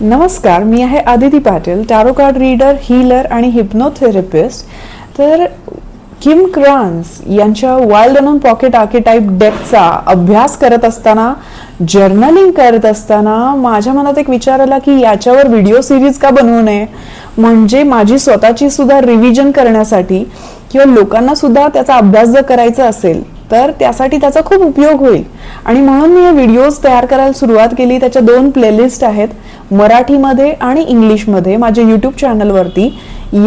नमस्कार, मी आहे Aditi Patil, tarot card reader, healer आणि हिप्नोथेरपिस्ट. तर किम क्रान्स यांच्या वाइल्ड अनोन पॉकेट आर्केटाइप डेकचा अभ्यास करत असताना, जर्नलिंग करत असताना माझ्या मनात एक विचार आला की याच्यावर व्हिडिओ सिरीज का बनवू नये. म्हणजे माझी स्वतःची सुद्धा रिव्हिजन करण्यासाठी किंवा लोकांना सुद्धा त्याचा अभ्यास जर करायचा असेल तर त्यासाठी त्याचा खूप उपयोग होईल. आणि म्हणून मी हे व्हिडिओज तयार करायला सुरुवात केली. त्याच्या 2 प्लेलिस्ट आहेत, मराठीमध्ये आणि इंग्लिशमध्ये. माझ्या यूट्यूब चॅनलवरती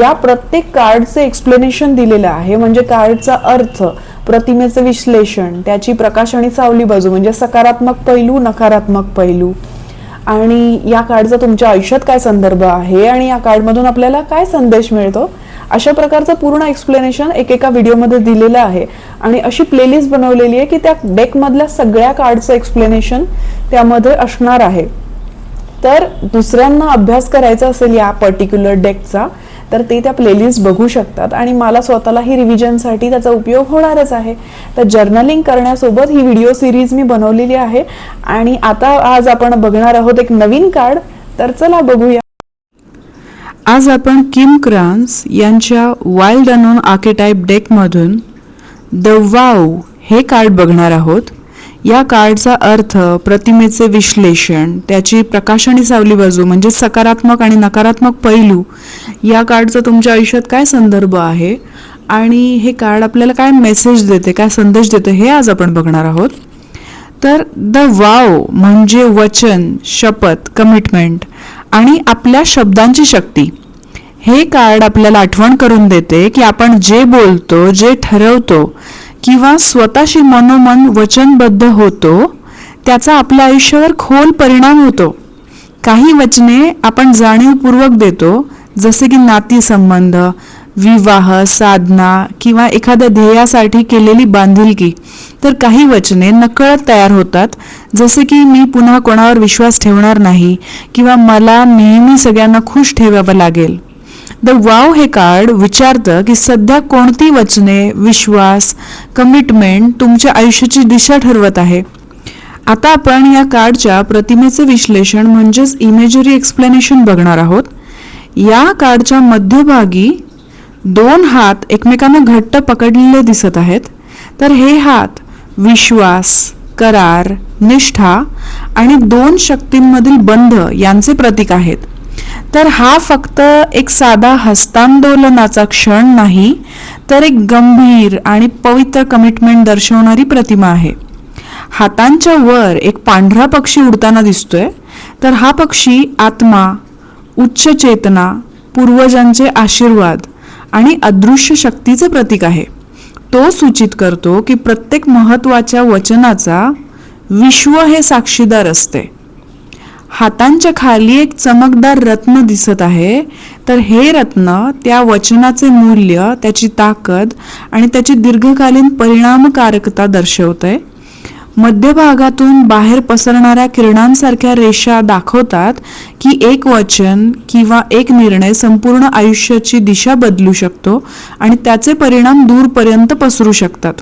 या प्रत्येक कार्डचे एक्सप्लेनेशन दिलेलं आहे. म्हणजे कार्डचा अर्थ, प्रतिमेचं विश्लेषण, त्याची प्रकाश आणि सावली बाजू म्हणजे सकारात्मक पैलू, नकारात्मक पैलू, आणि या कार्डचा तुमच्या आयुष्यात काय संदर्भ आहे आणि या कार्डमधून आपल्याला काय संदेश मिळतो, अशा प्रकारचं पूर्ण एक्सप्लेनेशन एकेका व्हिडिओमध्ये दिलेलं आहे. आणि अशी प्लेलिस्ट बनवलेली आहे की त्या डेकमधल्या सगळ्या कार्डचं एक्सप्लेनेशन त्यामध्ये असणार आहे. तर दुसऱ्यांना अभ्यास करायचा असेल या पर्टिक्युलर डेकचा तर ते त्या प्लेलिस्ट बघू शकतात. आणि मला स्वतःलाही रिव्हिजनसाठी त्याचा उपयोग होणारच आहे. तर जर्नलिंग करण्यासोबत ही व्हिडिओ सिरीज मी बनवलेली आहे. आणि आता आज आपण बघणार आहोत एक नवीन कार्ड. तर चला बघूया. आज आपण किम क्रान्स यांच्या वाइल्ड अनोन आर्केटाइप डेकमधून द वाव हे कार्ड बघणार आहोत. या कार्डचा अर्थ, प्रतिमेचे विश्लेषण, त्याची प्रकाश आणि सावली बाजू म्हणजे सकारात्मक आणि नकारात्मक पैलू, या कार्डचा तुमच्या आयुष्यात काय संदर्भ आहे आणि हे कार्ड आपल्याला काय मेसेज देते, काय संदेश देते, हे आज आपण बघणार आहोत. तर द वाव म्हणजे वचन, शपथ, कमिटमेंट आणि आपल्या शब्दांची शक्ती. हे कार्ड आपल्याला आठवण करून देते की आपण जे बोलतो, जे ठरवतो किंवा स्वतःशी मनोमन वचनबद्ध होतो त्याचा आपल्या आयुष्यावर खोल परिणाम होतो. काही वचने आपण जाणीवपूर्वक देतो, जसे की नातेसंबंध, विवाह, साधना किंवा एखाद्या ध्येयासाठी केलेली बांधिलकी. तर काही वचने नकळत तयार होतात, जसे की मी पुन्हा कोणावर विश्वास ठेवणार नाही किंवा मला नेहमी सगळ्यांना खुश ठेवावं लागेल. द वाव हे कार्ड विचारतं की सध्या कोणती वचने, विश्वास, कमिटमेंट तुमच्या आयुष्याची दिशा ठरवत आहे. आता आपण या कार्डच्या प्रतिमेचे विश्लेषण म्हणजेच इमेजरी एक्सप्लेनेशन बघणार आहोत. या कार्डच्या मध्यभागी 2 हात एकमेकांना घट्ट पकडलेले दिसत आहेत. तर हे हात विश्वास, करार, निष्ठा आणि 2 शक्तींमधील बंध यांचे प्रतीक आहेत. तर हा फक्त एक साधा हस्तांदोलनाचा क्षण नाही, तर एक गंभीर आणि पवित्र कमिटमेंट दर्शवणारी प्रतिमा आहे. हातांच्या वर एक पांढरा पक्षी उडताना दिसतोय. तर हा पक्षी आत्मा, उच्च चेतना, पूर्वजांचे आशीर्वाद आणि अदृश्य शक्तीचे प्रतीक आहे. तो सूचित करतो की प्रत्येक महत्त्वाच्या वचनाचा विश्व हे साक्षीदार असते. हातांच्या खाली एक चमकदार रत्न दिसत आहे. तर हे रत्न त्या वचनाचे मूल्य, त्याची ताकद आणि त्याची दीर्घकालीन परिणामकारकता दर्शवते. मध्यभागातून बाहेर पसरणाऱ्या किरणांसारख्या रेषा दाखवतात की एक वचन किंवा एक निर्णय संपूर्ण आयुष्याची दिशा बदलू शकतो आणि त्याचे परिणाम दूरपर्यंत पसरू शकतात.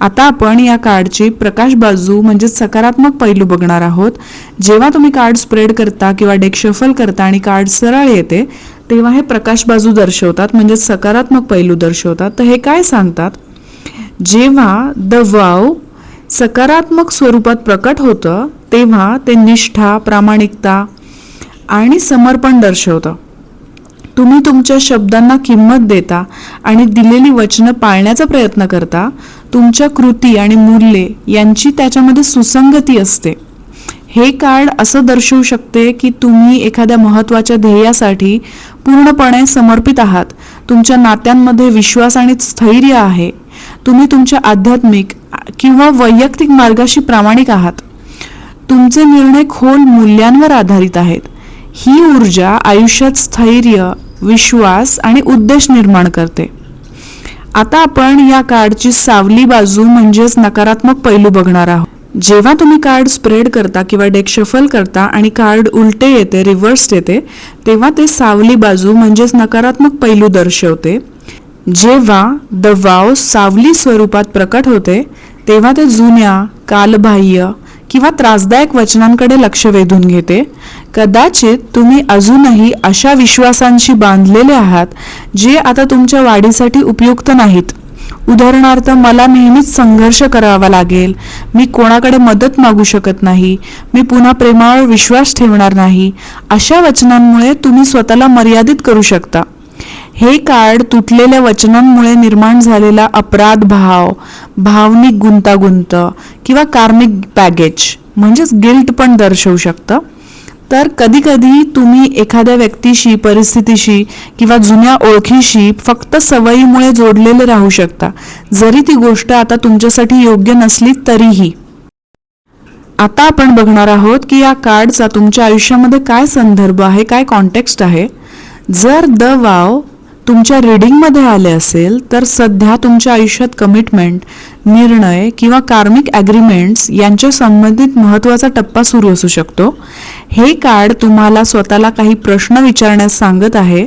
आता आपण या कार्डची प्रकाश बाजू म्हणजे सकारात्मक पैलू बघणार आहोत. जेव्हा तुम्ही कार्ड स्प्रेड करता किंवा डेक शफल करता आणि कार्ड सरळ येते तेव्हा हे प्रकाश बाजू दर्शवतात, म्हणजे सकारात्मक पैलू दर्शवतात. तर हे काय सांगतात? जेव्हा द वाव सकारात्मक स्वरूपात प्रकट होतं तेव्हा ते निष्ठा, प्रामाणिकता आणि समर्पण दर्शवतं. तुम्ही तुमच्या शब्दांना किंमत देता आणि दिलेली वचनं पाळण्याचा प्रयत्न करता. तुमच्या कृती आणि मूल्ये यांची त्याच्यामध्ये सुसंगती असते. हे कार्ड असं दर्शवू शकते की तुम्ही एखाद्या महत्त्वाच्या ध्येयासाठी पूर्णपणे समर्पित आहात. तुमच्या नात्यांमध्ये विश्वास आणि स्थैर्य आहे. तुम्ही तुमच्या आध्यात्मिक किंवा वैयक्तिक मार्गाशी प्रामाणिक आहात. तुमचे निर्णय खोल मूल्यांवर आधारित आहेत. ही ऊर्जा आयुष्यात स्थैर्य, विश्वास आणि उद्देश निर्माण करते. आता आपण या कार्डची सावली बाजू म्हणजेच नकारात्मक पैलू बघणार आहोत. जेव्हा तुम्ही कार्ड स्प्रेड करता किंवा डेक शफल करता आणि कार्ड उलटे येते, रिव्हर्स येते, तेव्हा ते सावली बाजू म्हणजेच नकारात्मक पैलू दर्शवते. जेव्हा द वाव सावली स्वरूपात प्रकट होते तेव्हा ते जुन्या, कालबाह्य किंवा त्रासदायक वचनांकडे लक्ष वेधून घेते. कदाचित तुम्ही अजूनही अशा विश्वासांशी बांधलेले आहात जे आता तुमच्या वाढीसाठी उपयुक्त नाहीत. उदाहरणार्थ, मला नेहमीच संघर्ष करावा लागेल, मी कोणाकडे मदत मागू शकत नाही, मी पुन्हा प्रेमावर विश्वास ठेवणार नाही. अशा वचनांमुळे तुम्ही स्वतःला मर्यादित करू शकता. हे कार्ड तुटलेल्या वचनांमुळे निर्माण झालेला अपराध भाव, भावनिक गुंतागुंत किंवा कार्मिक बॅगेज म्हणजेच गिल्ट पण दर्शवू शकतं. तर कधी कधी तुम्ही एखाद्या व्यक्तीशी, परिस्थितीशी किंवा जुन्या ओळखीशी फक्त सवयीमुळे जोडलेले राहू शकता, जरी ती गोष्ट आता तुमच्यासाठी योग्य नसली तरीही. आता आपण बघणार आहोत की या कार्डचा तुमच्या आयुष्यामध्ये काय संदर्भ आहे, काय कॉन्टेक्स्ट आहे. जर द वाव तुमच्या रीडिंगमध्ये आले असेल तर सध्या तुमच्या आयुष्यात कमिटमेंट, निर्णय किंवा कार्मिक ॲग्रीमेंट्स यांच्या संबंधित महत्त्वाचा टप्पा सुरू असू शकतो. हे कार्ड तुम्हाला स्वतःला काही प्रश्न विचारण्यास सांगत आहे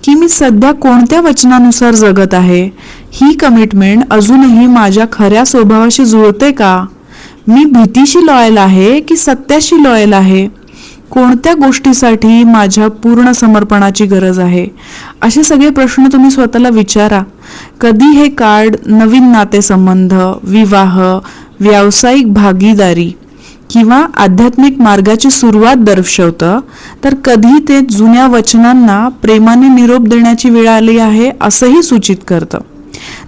की मी सध्या कोणत्या वचनानुसार जगत आहे. ही कमिटमेंट अजूनही माझ्या खऱ्या स्वभावाशी जुळते का? मी भीतीशी लॉयल आहे की सत्याशी लॉयल आहे? कोणत्या गोष्टीसाठी माझ्या पूर्ण समर्पणाची गरज आहे? असे सगळे प्रश्न तुम्ही स्वतःला विचारा. कधी हे कार्ड नवीन नातेसंबंध, विवाह, व्यावसायिक भागीदारी किंवा आध्यात्मिक मार्गाची सुरुवात दर्शवतं, तर कधी ते जुन्या वचनांना प्रेमाने निरोप देण्याची वेळ आली आहे असंही सूचित करतं.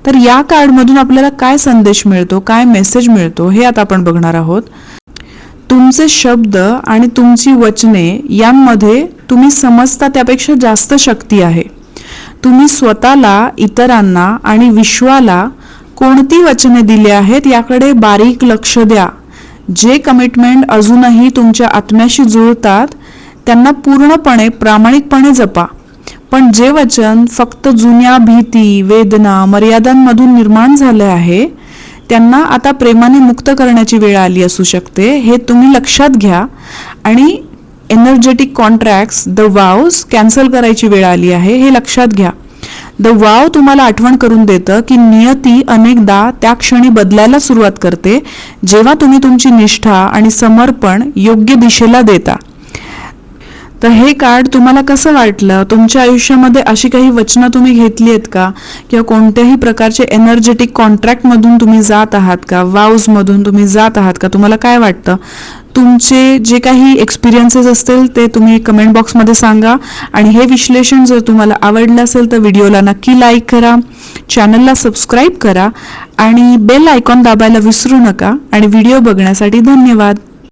तर या कार्डमधून आपल्याला काय संदेश मिळतो, काय मेसेज मिळतो, हे आता आपण बघणार आहोत. तुमचे शब्द आणि तुमची वचने यांमध्ये तुम्ही समजता त्यापेक्षा जास्त शक्ती आहे. तुम्ही स्वतःला, इतरांना आणि विश्वाला कोणती वचने दिली आहेत याकडे बारीक लक्ष द्या. जे कमिटमेंट अजूनही तुमच्या आत्म्याशी जुळतात त्यांना पूर्णपणे, प्रामाणिकपणे जपा. पण जे वचन फक्त जुन्या भीती, वेदना, मर्यादांमधून निर्माण झाले आहे त्यांना आता प्रेमाने मुक्त करण्याची वेळ आली असू शकते, हे तुम्ही लक्षात घ्या. आणि एनर्जेटिक कॉन्ट्रॅक्ट्स, द वाव्स कॅन्सल करायची वेळ आली आहे, हे लक्षात घ्या. द वाव तुम्हाला आठवण करून देतं की नियती अनेकदा त्या क्षणी बदलायला सुरुवात करते जेव्हा तुम्ही तुमची निष्ठा आणि समर्पण योग्य दिशेला देता. तर हे कार्ड तुम्हाला कसं वाटलं? तुमच्या आयुष्यामध्ये अशी काही वचनं तुम्ही घेतली आहेत का? किंवा कोणत्याही प्रकारचे एनर्जेटिक कॉन्ट्रॅक्टमधून तुम्ही जात आहात का? वाव्समधून तुम्ही जात आहात का? तुम्हाला काय वाटतं? तुमचे जे काही एक्सपिरियन्सेस असतील ते तुम्ही कमेंट बॉक्समध्ये सांगा. आणि हे विश्लेषण जर तुम्हाला आवडलं असेल तर व्हिडिओला नक्की लाईक करा, चॅनलला सबस्क्राईब करा आणि बेल आयकॉन दाबायला विसरू नका. आणि व्हिडिओ बघण्यासाठी धन्यवाद.